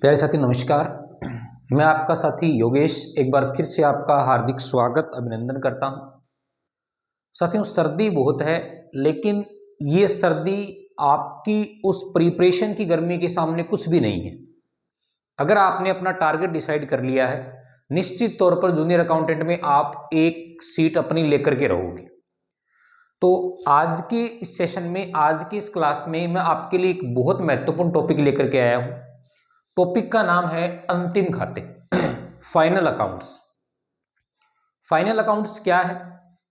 प्यारे साथी नमस्कार। मैं आपका साथी योगेश एक बार फिर से आपका हार्दिक स्वागत अभिनंदन करता हूं। साथियों, सर्दी बहुत है, लेकिन ये सर्दी आपकी उस प्रिपरेशन की गर्मी के सामने कुछ भी नहीं है। अगर आपने अपना टारगेट डिसाइड कर लिया है, निश्चित तौर पर जूनियर अकाउंटेंट में आप एक सीट अपनी लेकर के रहोगे। तो आज के इस सेशन में, आज की इस क्लास में मैं आपके लिए एक बहुत महत्वपूर्ण टॉपिक लेकर के आया हूं। टॉपिक का नाम है अंतिम खाते, फाइनल अकाउंट्स। फाइनल अकाउंट्स क्या है,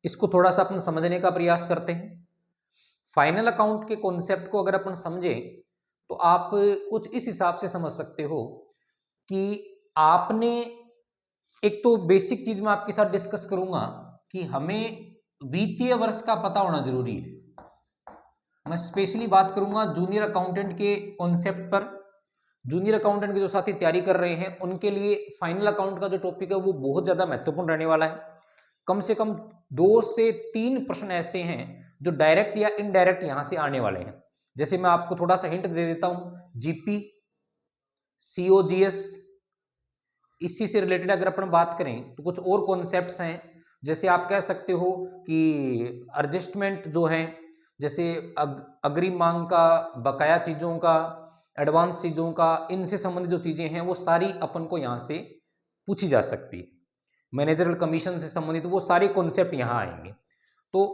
इसको थोड़ा सा अपन समझने का प्रयास करते हैं। फाइनल अकाउंट के कॉन्सेप्ट को अगर अपन समझें तो आप कुछ इस हिसाब से समझ सकते हो कि आपने, एक तो बेसिक चीज मैं आपके साथ डिस्कस करूंगा कि हमें वित्तीय वर्ष का पता होना जरूरी है। मैं स्पेशली बात करूंगा जूनियर अकाउंटेंट के कॉन्सेप्ट पर। जूनियर अकाउंटेंट के जो साथी तैयारी कर रहे हैं उनके लिए फाइनल अकाउंट का जो टॉपिक है वो बहुत ज्यादा महत्वपूर्ण रहने वाला है। कम से कम 2 से 3 प्रश्न ऐसे हैं जो डायरेक्ट या इनडायरेक्ट यहां से आने वाले हैं। जैसे मैं आपको थोड़ा सा हिंट दे देता हूं, जीपी, सीओजीएस, इसी से रिलेटेड अगर अपन बात करें तो कुछ और कॉन्सेप्ट्स हैं। जैसे आप कह सकते हो कि एडजस्टमेंट जो है, जैसे अग्रिम मांग का, बकाया चीजों का, एडवांस चीजों का, इनसे संबंधित जो चीजें हैं वो सारी अपन को यहां से पूछी जा सकती है। मैनेजरल कमीशन से संबंधित वो सारे कॉन्सेप्ट यहां आएंगे। तो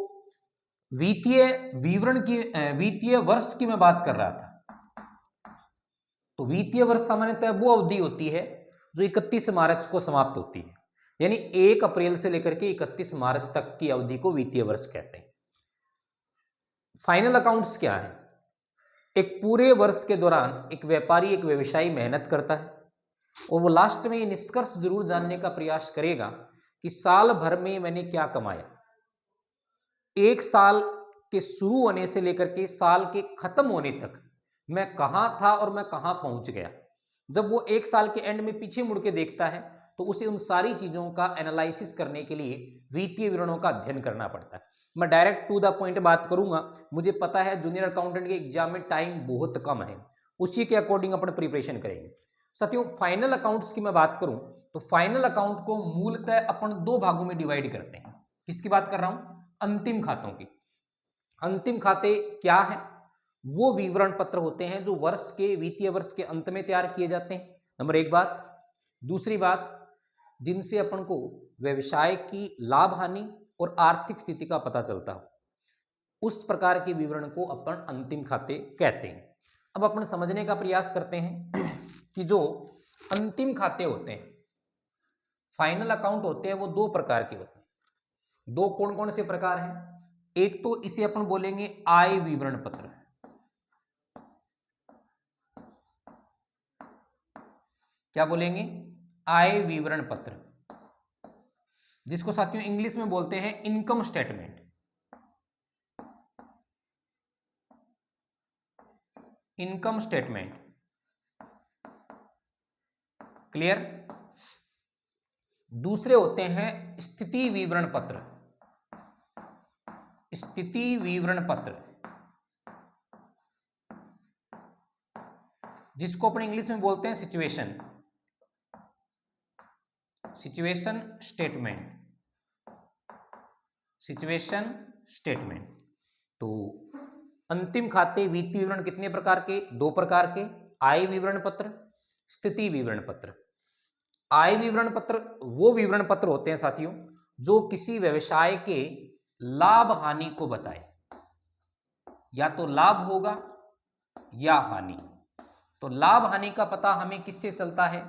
वित्तीय विवरण की, वित्तीय वर्ष की मैं बात कर रहा था। तो वित्तीय वर्ष सामान्यतः वो अवधि होती है जो 31 मार्च को समाप्त होती है, यानी 1 अप्रैल से लेकर के 31 मार्च तक की अवधि को वित्तीय वर्ष कहते हैं। फाइनल अकाउंट्स क्या है? एक पूरे वर्ष के दौरान एक व्यापारी, एक व्यवसायी मेहनत करता है और वो लास्ट में ये निष्कर्ष जरूर जानने का प्रयास करेगा कि साल भर में मैंने क्या कमाया। एक साल के शुरू होने से लेकर के साल के खत्म होने तक मैं कहां था और मैं कहां पहुंच गया। जब वो एक साल के एंड में पीछे मुड़ के देखता है तो उसे उन सारी चीजों का एनालिसिस करने के लिए वित्तीय विवरणों का अध्ययन करना पड़ता है। मैं डायरेक्ट टू द पॉइंट बात करूंगा। मुझे पता है जूनियर अकाउंटेंट के एग्जाम में टाइम बहुत कम है, उसी के अकॉर्डिंग अपन प्रिपरेशन करेंगे। साथियों, फाइनल अकाउंट्स की मैं बात करूं तो फाइनल अकाउंट को मूलतः अपन 2 भागों में डिवाइड करते हैं। किसकी बात कर रहा हूं? अंतिम खातों की। अंतिम खाते क्या है? वो विवरण पत्र होते हैं जो वर्ष के, वित्तीय वर्ष के अंत में तैयार किए जाते हैं, नंबर 1 बात। दूसरी बात, जिनसे अपन को व्यवसाय की लाभ हानि और आर्थिक स्थिति का पता चलता हो, उस प्रकार के विवरण को अपन अंतिम खाते कहते हैं। अब अपन समझने का प्रयास करते हैं कि जो अंतिम खाते होते हैं, फाइनल अकाउंट होते हैं, वो 2 प्रकार के होते हैं। 2 कौन कौन से प्रकार हैं? एक तो इसे अपन बोलेंगे आय विवरण पत्र। क्या बोलेंगे? आय विवरण पत्र, जिसको साथियों इंग्लिश में बोलते हैं income statement. Income statement, clear? दूसरे होते हैं स्थिति विवरण पत्र। स्थिति विवरण पत्र, जिसको अपन इंग्लिश में बोलते हैं सिचुएशन स्टेटमेंट। Situation statement. तो अंतिम खाते वित्तीय विवरण कितने प्रकार के? 2 प्रकार के, आय विवरण पत्र, स्थिति विवरण पत्र। आय विवरण पत्र वो विवरण पत्र होते हैं साथियों जो किसी व्यवसाय के लाभ हानि को बताए, या तो लाभ होगा या हानि। तो लाभ हानि का पता हमें किससे चलता है?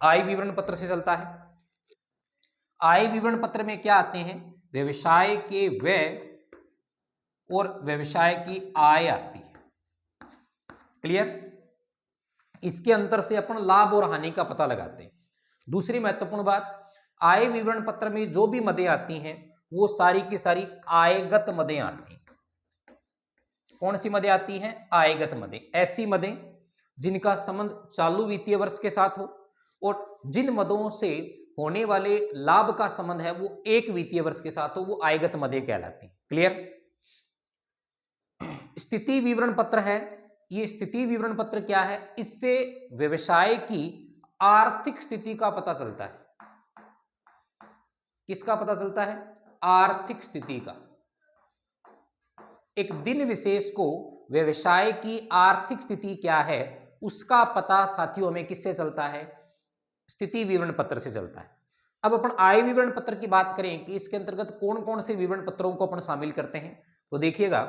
आय विवरण पत्र से चलता है। आय विवरण पत्र में क्या आते हैं? व्यवसाय के व्यय और व्यवसाय की आय आती है, क्लियर? इसके अंतर से अपन लाभ और हानि का पता लगाते हैं। दूसरी महत्वपूर्ण बात, आय विवरण पत्र में जो भी मदें आती हैं वो सारी की सारी आयगत मदें आती हैं। कौन सी मदें आती हैं? आयगत मदें। ऐसी मदें जिनका संबंध चालू वित्तीय वर्ष के साथ हो और जिन मदों से होने वाले लाभ का संबंध है वो एक वित्तीय वर्ष के साथ हो, वो आयगत मदें कहलाती हैं, क्लियर? स्थिति विवरण पत्र है, ये स्थिति विवरण पत्र क्या है? इससे व्यवसाय की आर्थिक स्थिति का पता चलता है। किसका पता चलता है? आर्थिक स्थिति का। एक दिन विशेष को व्यवसाय की आर्थिक स्थिति क्या है उसका पता साथियों हमें किससे चलता है? स्थिति विवरण पत्र से चलता है। अब अपन आय विवरण पत्र की बात करें कि इसके अंतर्गत कौन कौन से विवरण पत्रों को अपन शामिल करते हैं, तो देखिएगा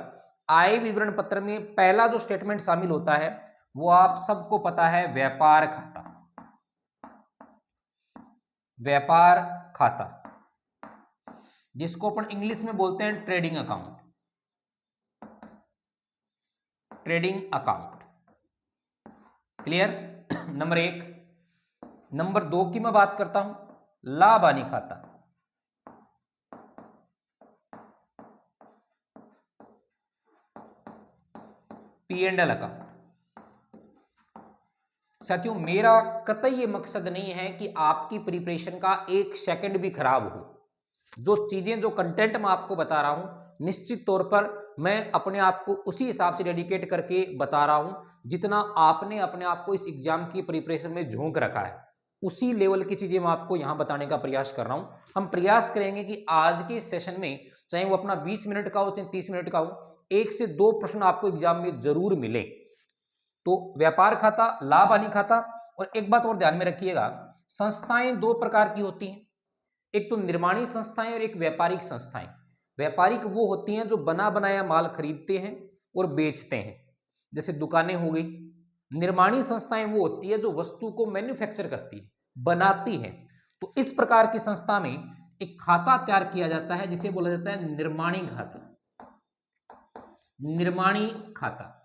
आय विवरण पत्र में पहला जो स्टेटमेंट शामिल होता है वो आप सबको पता है, व्यापार खाता। व्यापार खाता जिसको अपन इंग्लिश में बोलते हैं trading account. Trading account, clear? Number 1। Number 2 की मैं बात करता हूं, लाभ हानि खाता। P&L account. साथियों मेरा कतई ये मकसद नहीं है कि आपकी प्रिपरेशन का एक सेकंड भी खराब हो। जो चीजें, जो कंटेंट मैं आपको बता रहा हूं निश्चित तौर पर मैं अपने आप को उसी हिसाब से डेडिकेट करके बता रहा हूं जितना आपने अपने आप को इस एग्जाम की प्रिपरेशन में झोंक रखा है, उसी लेवल की चीजें मैं आपको यहां बताने का प्रयास कर रहा हूं। हम प्रयास करेंगे कि आज के सेशन में चाहे वो अपना 20 मिनट का हो चाहे 30 मिनट का हो, 1 से 2 प्रश्न आपको एग्जाम में जरूर मिले। तो व्यापार खाता, लाभ हानि खाता। और एक बात और ध्यान में रखिएगा, संस्थाएं 2 प्रकार की होती हैं, एक तो निर्माणी संस्थाएं और एक व्यापारिक संस्थाएं। व्यापारिक वो होती हैं जो बना बनाया माल खरीदते हैं और बेचते हैं, जैसे दुकानें हो गई। निर्माणी संस्थाएं वो होती है जो वस्तु को मैन्युफैक्चर करती है, बनाती है। तो इस प्रकार की संस्था में एक खाता तैयार किया जाता है जिसे बोला जाता है निर्माणी खाता। निर्माणी खाता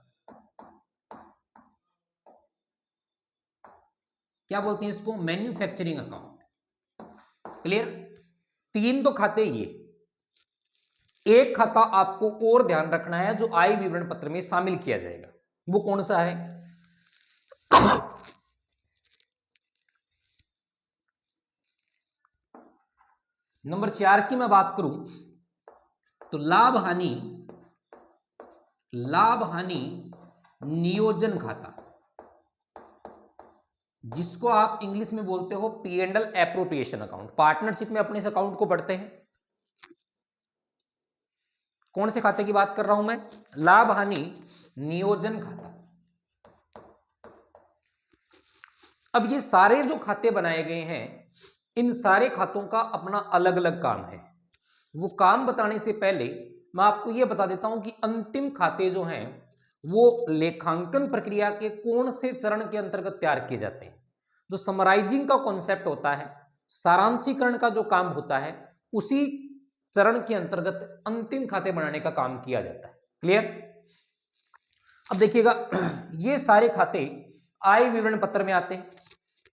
क्या बोलते हैं इसको? Manufacturing account. क्लियर? 3 तो खाते ही है। एक खाता आपको और ध्यान रखना है जो आय विवरण पत्र में शामिल किया जाएगा, वो कौन सा है? नंबर 4 की मैं बात करूं तो लाभ हानि नियोजन खाता, जिसको आप इंग्लिश में बोलते हो P&L एप्रोप्रिएशन अकाउंट। पार्टनरशिप में अपने इस अकाउंट को पढ़ते हैं। कौन से खाते की बात कर रहा हूं मैं? लाभ हानि नियोजन खाता। अब ये सारे जो खाते बनाए गए हैं, इन सारे खातों का अपना अलग अलग काम है। वो काम बताने से पहले मैं आपको यह बता देता हूं कि अंतिम खाते जो हैं वो लेखांकन प्रक्रिया के कौन से चरण के अंतर्गत तैयार किए जाते हैं। जो समराइजिंग का कॉन्सेप्ट होता है, सारांशीकरण का जो काम होता है, उसी चरण के अंतर्गत अंतिम खाते बनाने का काम किया जाता है। क्लियर? अब देखिएगा ये सारे खाते आय विवरण पत्र में आते हैं।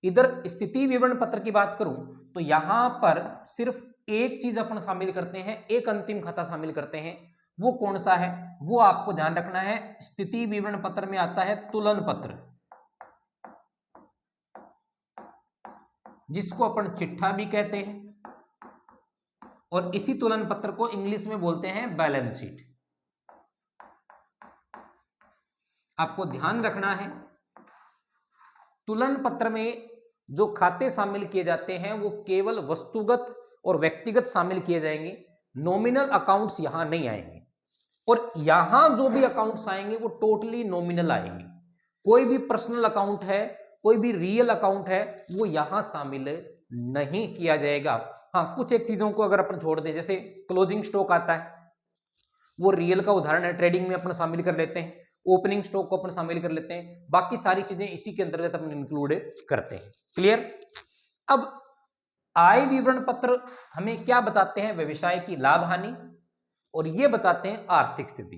इधर स्थिति विवरण पत्र की बात करूं तो यहां पर सिर्फ एक चीज अपन शामिल करते हैं, एक अंतिम खाता शामिल करते हैं। वो कौन सा है? वो आपको ध्यान रखना है। स्थिति विवरण पत्र में आता है तुलन पत्र, जिसको अपन चिट्ठा भी कहते हैं, और इसी तुलन पत्र को इंग्लिश में बोलते हैं बैलेंस शीट। आपको ध्यान रखना है तुलन पत्र में जो खाते शामिल किए जाते हैं वो केवल वस्तुगत और व्यक्तिगत शामिल किए जाएंगे। नॉमिनल अकाउंट्स यहां नहीं आएंगे, और यहां जो भी अकाउंट्स आएंगे वो टोटली नॉमिनल आएंगे। कोई भी पर्सनल अकाउंट है, कोई भी रियल अकाउंट है, वो यहां शामिल नहीं किया जाएगा। हाँ, कुछ एक चीजों को अगर अपन छोड़ दें, जैसे क्लोजिंग स्टॉक आता है, वो रियल का उदाहरण है, ट्रेडिंग में अपन शामिल कर लेते हैं। ओपनिंग स्टॉक को अपन शामिल कर लेते हैं। बाकी सारी चीजें इसी के अंतर्गत अपन इंक्लूड करते हैं। क्लियर? अब आय विवरण पत्र हमें क्या बताते हैं? व्यवसाय की लाभ हानि, और ये बताते हैं आर्थिक स्थिति।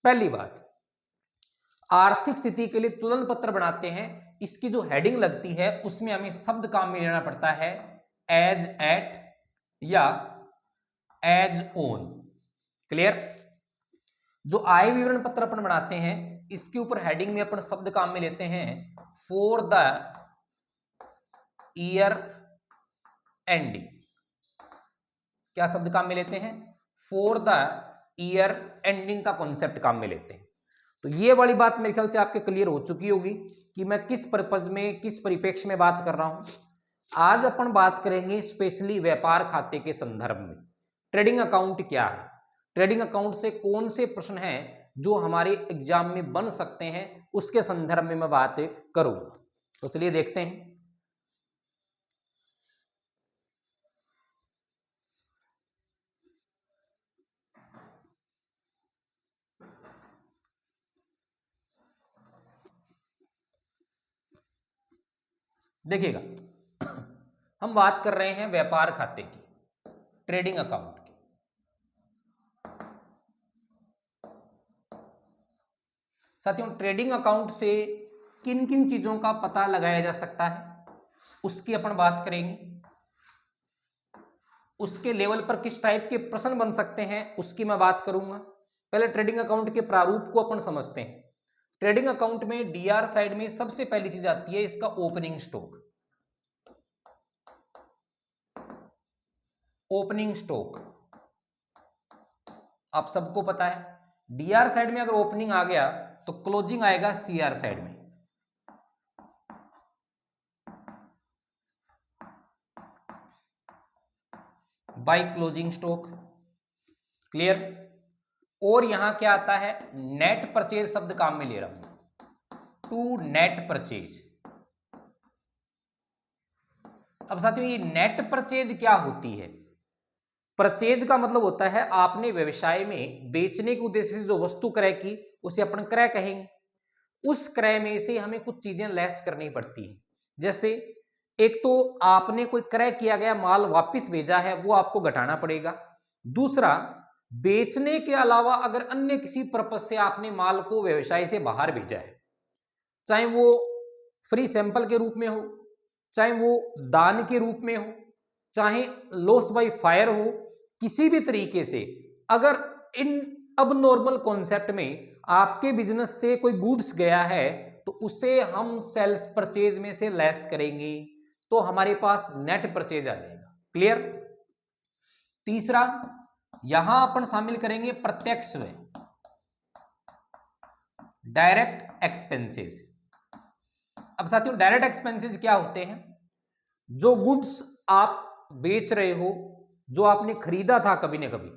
पहली बात, आर्थिक स्थिति के लिए तुलन पत्र बनाते हैं। इसकी जो हेडिंग लगती है उसमें हमें शब्द काम में लेना पड़ता है एज एट या एज ओन। क्लियर? जो आय विवरण पत्र अपन बनाते हैं इसके ऊपर हेडिंग में अपन शब्द काम में लेते हैं फॉर द ईयर एंडिंग। क्या शब्द काम में लेते हैं? फॉर द ईयर एंडिंग का कॉन्सेप्ट काम में लेते हैं। तो ये वाली बात मेरे ख्याल से आपके क्लियर हो चुकी होगी कि मैं किस पर्पज में, किस परिप्रेक्ष्य में बात कर रहा हूं। आज अपन बात करेंगे स्पेशली व्यापार खाते के संदर्भ में। ट्रेडिंग अकाउंट क्या है, ट्रेडिंग अकाउंट से कौन से प्रश्न हैं जो हमारे एग्जाम में बन सकते हैं, उसके संदर्भ में मैं बात करूंगा। तो चलिए देखते हैं। देखिएगा, हम बात कर रहे हैं व्यापार खाते की, ट्रेडिंग अकाउंट की। साथियों, ट्रेडिंग अकाउंट से किन किन चीजों का पता लगाया जा सकता है उसकी अपन बात करेंगे। उसके लेवल पर किस टाइप के प्रश्न बन सकते हैं उसकी मैं बात करूंगा। पहले ट्रेडिंग अकाउंट के प्रारूप को अपन समझते हैं। ट्रेडिंग अकाउंट में डीआर साइड में सबसे पहली चीज आती है इसका ओपनिंग स्टॉक। ओपनिंग स्टॉक आप सबको पता है, डीआर साइड में अगर ओपनिंग आ गया तो क्लोजिंग आएगा सीआर साइड में। By closing stock, clear. और यहां क्या आता है, नेट परचेज शब्द काम में ले रहा हूं, टू नेट परचेज। अब साथियों, ये नेट परचेज क्या होती है? परचेज का मतलब होता है आपने व्यवसाय में बेचने के उद्देश्य से जो वस्तु क्रय की उसे अपन क्रय कहेंगे। उस क्रय में से हमें कुछ चीजें लेस करनी पड़ती हैं। जैसे एक तो आपने कोई क्रय किया गया माल वापस भेजा है, वो आपको घटाना पड़ेगा। दूसरा, बेचने के अलावा अगर अन्य किसी पर्पज से आपने माल को व्यवसाय से बाहर भेजा है, चाहे वो फ्री सैंपल के रूप में हो, चाहे वो दान के रूप में हो, चाहे लॉस बाय फायर हो, किसी भी तरीके से अगर इन अब नॉर्मल कॉन्सेप्ट में आपके बिजनेस से कोई गुड्स गया है तो उसे हम सेल्स परचेज में से लेस करेंगे तो हमारे पास नेट परचेज आ जाएगा। क्लियर। तीसरा, यहां अपन शामिल करेंगे प्रत्यक्ष व्यय, डायरेक्ट एक्सपेंसेस। अब साथियों, डायरेक्ट एक्सपेंसेस क्या होते हैं? जो गुड्स आप बेच रहे हो, जो आपने खरीदा था कभी ना कभी,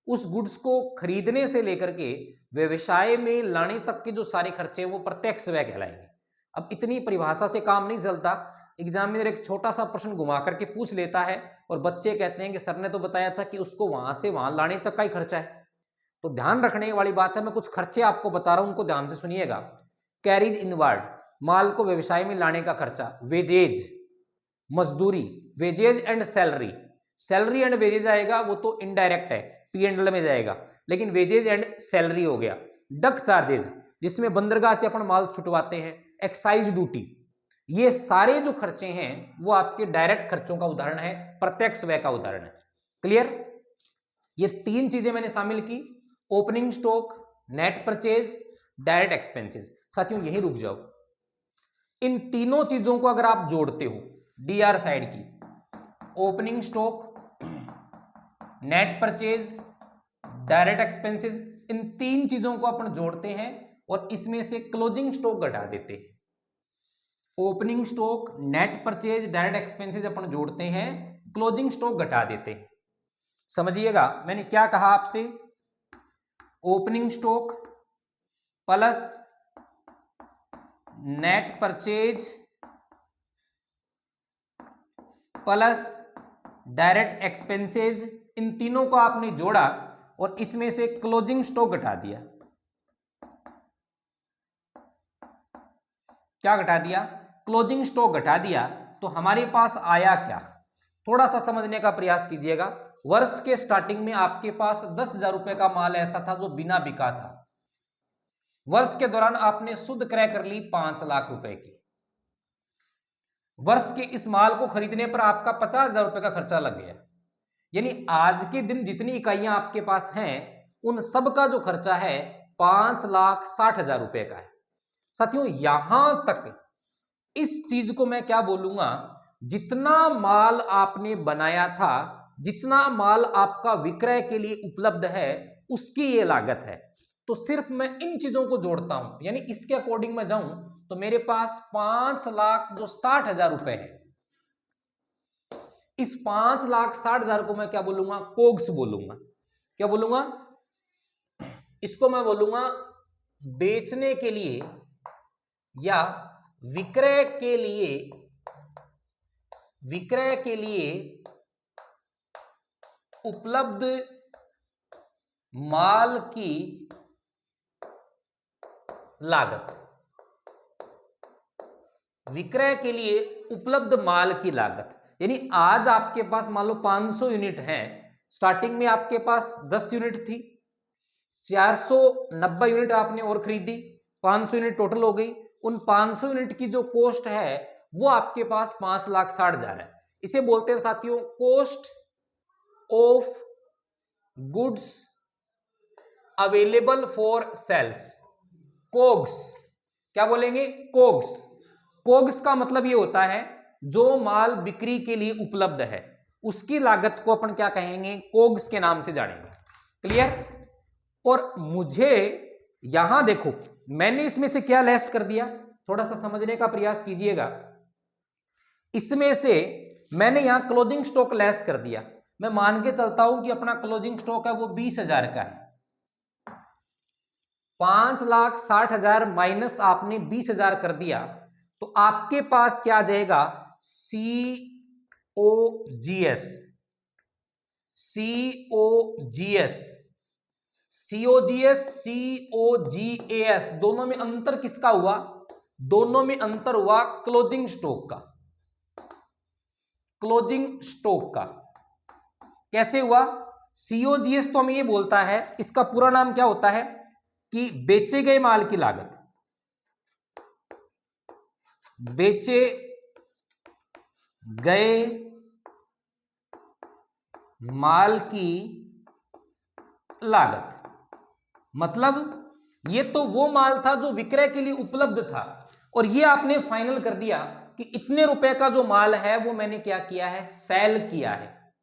उस गुड्स को खरीदने से लेकर के व्यवसाय में लाने तक के जो सारे खर्चे हैं वो प्रत्यक्ष व्यय कहलाएंगे। अब इतनी परिभाषा से काम नहीं चलता। एग्जामिनर एक छोटा सा प्रश्न घुमा करके पूछ लेता है और बच्चे कहते हैं कि सर ने तो बताया था कि उसको वहां से वहां लाने तक का ही खर्चा है। तो ध्यान रखने वाली बात है, मैं कुछ खर्चे आपको बता रहा हूं, उनको ध्यान से सुनिएगा। कैरिज इनवर्ड, माल को व्यवसाय में लाने का खर्चा। वेजेज, मजदूरी, wages and salary. Salary and wages आएगा वो तो इनडायरेक्ट है, P&L में जाएगा, लेकिन वेजेज एंड सैलरी हो गया। डक चार्जेस, जिसमें बंदरगाह से अपन माल छुटवाते हैं। एक्साइज ड्यूटी, ये सारे जो खर्चे हैं वो आपके डायरेक्ट खर्चों का उदाहरण है, प्रत्यक्ष व्यय का उदाहरण है। क्लियर। ये तीन चीजें मैंने शामिल की, opening stock, net purchase, direct expenses. साथियों यही रुक जाओ। इन तीनों चीजों को अगर आप जोड़ते हो, डीआर साइड की opening stock, net purchase, direct expenses, इन तीन चीजों को अपन जोड़ते हैं और इसमें से क्लोजिंग स्टॉक घटा देते हैं। Opening stock, net purchase, direct expenses अपन जोड़ते हैं, क्लोजिंग स्टॉक घटा देते हैं। समझिएगा मैंने क्या कहा आपसे, opening stock plus net purchase plus direct expenses, इन तीनों को आपने जोड़ा और इसमें से क्लोजिंग स्टॉक घटा दिया। क्या घटा दिया? क्लोजिंग स्टॉक घटा दिया। तो हमारे पास आया क्या, थोड़ा सा समझने का प्रयास कीजिएगा। वर्ष के स्टार्टिंग में आपके पास 10,000 रुपए का माल ऐसा था जो बिना बिका था। वर्ष के दौरान आपने शुद्ध क्रय कर ली 5 लाख रुपए की। वर्ष के इस माल को खरीदने पर आपका 50,000 रुपए का खर्चा लग गया। यानी आज के दिन जितनी इकाइयां आपके पास हैं उन सब का जो खर्चा है 5,60,000 रुपए का है। साथियों यहां तक इस चीज को मैं क्या बोलूंगा, जितना माल आपने बनाया था, जितना माल आपका विक्रय के लिए उपलब्ध है, उसकी ये लागत है। तो सिर्फ मैं इन चीजों को जोड़ता हूं, यानी इसके अकॉर्डिंग मैं जाऊं तो मेरे पास 5,60,000 रुपए है। इस 5,60,000 को मैं क्या बोलूंगा? कोग्स बोलूंगा। क्या बोलूंगा? इसको मैं बोलूंगा बेचने के लिए या विक्रय के लिए उपलब्ध माल की लागत। विक्रय के लिए उपलब्ध माल की लागत, यानी आज आपके पास मान लो 500 यूनिट है, स्टार्टिंग में आपके पास 10 यूनिट थी, 490 यूनिट आपने और खरीदी, 500 यूनिट टोटल हो गई। उन 500 यूनिट की जो कॉस्ट है वो आपके पास 5,60,000 है। इसे बोलते हैं साथियों cost of goods available for sales, COGS. क्या बोलेंगे? कोग्स। कोग्स का मतलब ये होता है जो माल बिक्री के लिए उपलब्ध है उसकी लागत को अपन क्या कहेंगे? कोग्स के नाम से जानेंगे। क्लियर? और मुझे यहां देखो मैंने इसमें से क्या लेस कर दिया, थोड़ा सा समझने का प्रयास कीजिएगा। इसमें से मैंने यहां क्लोजिंग स्टॉक लेस कर दिया। मैं मान के चलता हूं कि अपना क्लोजिंग स्टॉक है वो 20,000 का है। 5,60,000 माइनस आपने 20,000 कर दिया तो आपके पास क्या आ जाएगा? COGS। दोनों में अंतर किसका हुआ? दोनों में अंतर हुआ क्लोजिंग स्टॉक का। क्लोजिंग स्टॉक का कैसे हुआ? COGS तो हमें ये बोलता है, इसका पूरा नाम क्या होता है कि बेचे गए माल की लागत। बेचे गए माल की लागत मतलब ये तो वो माल था जो विक्रय के लिए उपलब्ध था और ये आपने फाइनल कर दिया कि इतने रुपए का जो माल है वो मैंने क्या किया है? सेल किया है।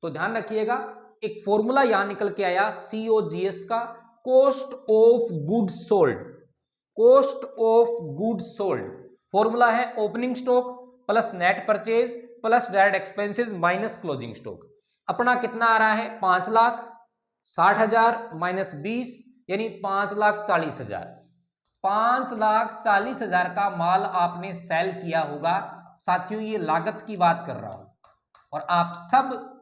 तो ध्यान रखिएगा एक फॉर्मूला यहां निकल के आया COGS का, cost of goods sold. Cost of goods sold formula है opening stock plus net purchase plus direct expenses minus closing stock. अपना कितना आ रहा है? 5,60,000 माइनस 20 यानी 5,40,000। 5,40,000 का माल आपने सेल किया होगा। साथियों ये लागत की बात कर रहा हूं और आप सब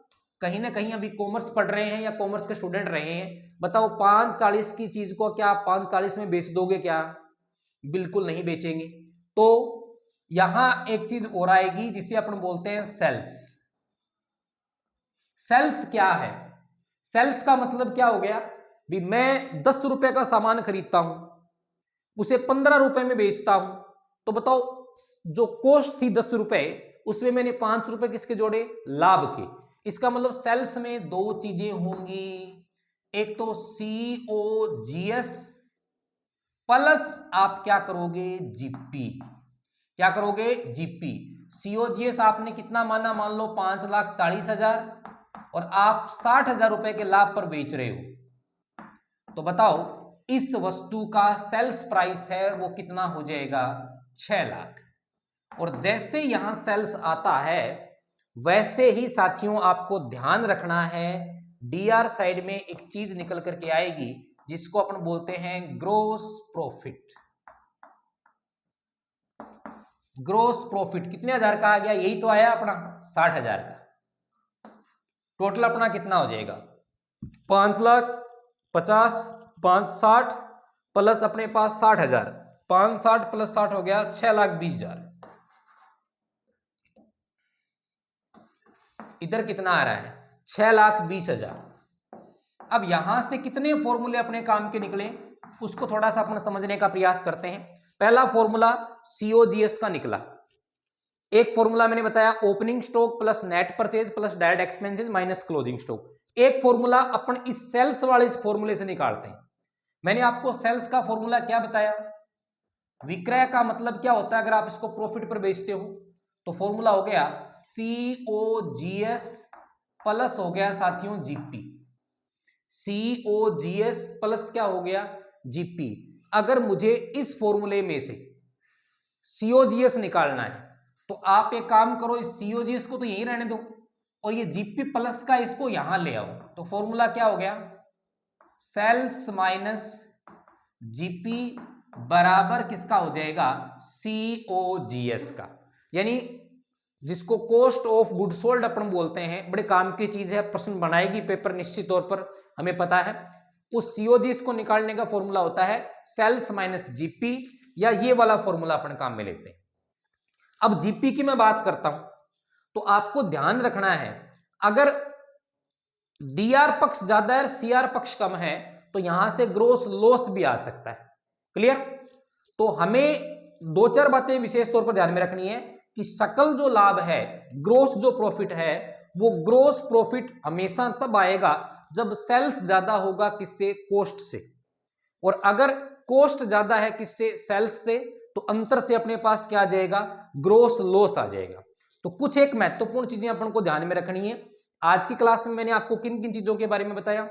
कहीं ना कहीं अभी कॉमर्स पढ़ रहे हैं या कॉमर्स के स्टूडेंट रहे हैं। बताओ 5,40 की चीज को क्या आप 5,40 में बेच दोगे क्या? बिल्कुल नहीं बेचेंगे। तो यहां एक चीज और आएगी जिसे अपन बोलते हैं सेल्स। सेल्स क्या है? सेल्स का मतलब क्या हो गया? भी मैं 10 रुपए का सामान खरीदता हूं, उसे 15 रुपए में बेचता हूं, तो बताओ जो कॉस्ट थी 10 रुपए उसमें मैंने 5 रुपए किसके जोड़े? लाभ के। इसका मतलब सेल्स में दो चीजें होंगी, एक तो COGS प्लस आप क्या करोगे? जीपी। क्या करोगे? जीपी। COGS आपने कितना माना? मान लो 5,40,000 और आप 60,000 रुपए के लाभ पर बेच रहे हो, तो बताओ इस वस्तु का सेल्स प्राइस है वो कितना हो जाएगा? 6 लाख। और जैसे यहां सेल्स आता है वैसे ही साथियों आपको ध्यान रखना है DR साइड में एक चीज निकल करके आएगी जिसको अपन बोलते हैं ग्रोस प्रॉफिट। ग्रोस प्रॉफिट कितने हजार का आ गया? यही तो आया अपना 60,000 का। टोटल अपना कितना हो जाएगा? 5,50,000 5,60 प्लस अपने पास 60,000, 5,60 प्लस 60 हो गया 6,20,000। इधर कितना आ रहा है? 6,20,000। अब यहां से कितने फॉर्मूले अपने काम के निकले उसको थोड़ा सा अपन समझने का प्रयास करते हैं। पहला फॉर्मूला COGS का निकला। एक फॉर्मूला मैंने बताया opening stock plus net purchase plus direct expenses minus closing stock. एक फॉर्मूला अपन इस सेल्स वाले इस फॉर्मूले से निकालते हैं। मैंने आपको सेल्स का फॉर्मूला क्या बताया? विक्रय का मतलब क्या होता है अगर आप इसको प्रॉफिट पर बेचते हो? तो फॉर्मूला हो गया COGS प्लस हो गया साथियों जीपी। COGS प्लस क्या हो गया? जीपी। अगर मुझे इस फॉर्मूले में से सीओजीएस निकालना है तो आप एक काम करो, इस सीओजीएस को तो यहीं रहने दो और ये जीपी प्लस का इसको यहां ले आओ। तो फॉर्मूला क्या हो गया, सेल्स माइनस जीपी बराबर किसका हो जाएगा, सीओजीएस का। यानी जिसको कॉस्ट ऑफ गुड सोल्ड अपन बोलते हैं, बड़े काम की चीज है, प्रश्न बनाएगी पेपर निश्चित तौर पर, हमें पता है। उस सीओजीएस को निकालने का फॉर्मूला होता है सेल्स माइनस जीपी, या ये वाला फॉर्मूला अपन काम में लेते हैं। अब जीपी की मैं बात करता हूं तो आपको ध्यान रखना है, अगर डीआर पक्ष ज्यादा है, सीआर पक्ष कम है, तो यहां से ग्रोस लॉस भी आ सकता है। क्लियर? तो हमें दो चार बातें विशेष तौर पर ध्यान में रखनी है कि सकल जो लाभ है, ग्रोस जो प्रॉफिट है, वो ग्रोस प्रॉफिट हमेशा तब आएगा जब सेल्स ज्यादा होगा किससे, कोस्ट से। और अगर कोस्ट ज्यादा है किससे, सेल्स से, तो अंतर से अपने पास क्या आ जाएगा, ग्रोस लॉस आ जाएगा। तो कुछ एक महत्वपूर्ण चीजें अपन को ध्यान में रखनी है। आज की क्लास में मैंने आपको किन किन चीजों के बारे में बताया,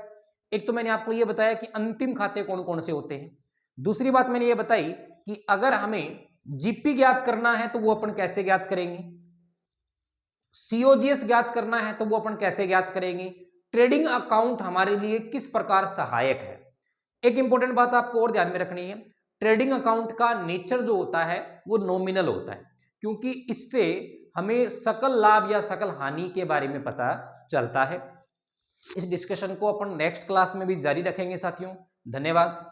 एक तो मैंने आपको यह बताया कि अंतिम खाते कौन कौन से होते हैं। दूसरी बात मैंने ये बताई कि अगर हमें जीपी ज्ञात करना है तो वो अपन कैसे ज्ञात करेंगे, सीओजीएस ज्ञात करना है तो वो अपन कैसे ज्ञात करेंगे, ट्रेडिंग अकाउंट हमारे लिए किस प्रकार सहायक है। एक इंपॉर्टेंट बात आपको और ध्यान में रखनी है, ट्रेडिंग अकाउंट का नेचर जो होता है वो नॉमिनल होता है, क्योंकि इससे हमें सकल लाभ या सकल हानि के बारे में पता चलता है। इस डिस्कशन को अपन नेक्स्ट क्लास में भी जारी रखेंगे साथियों। धन्यवाद।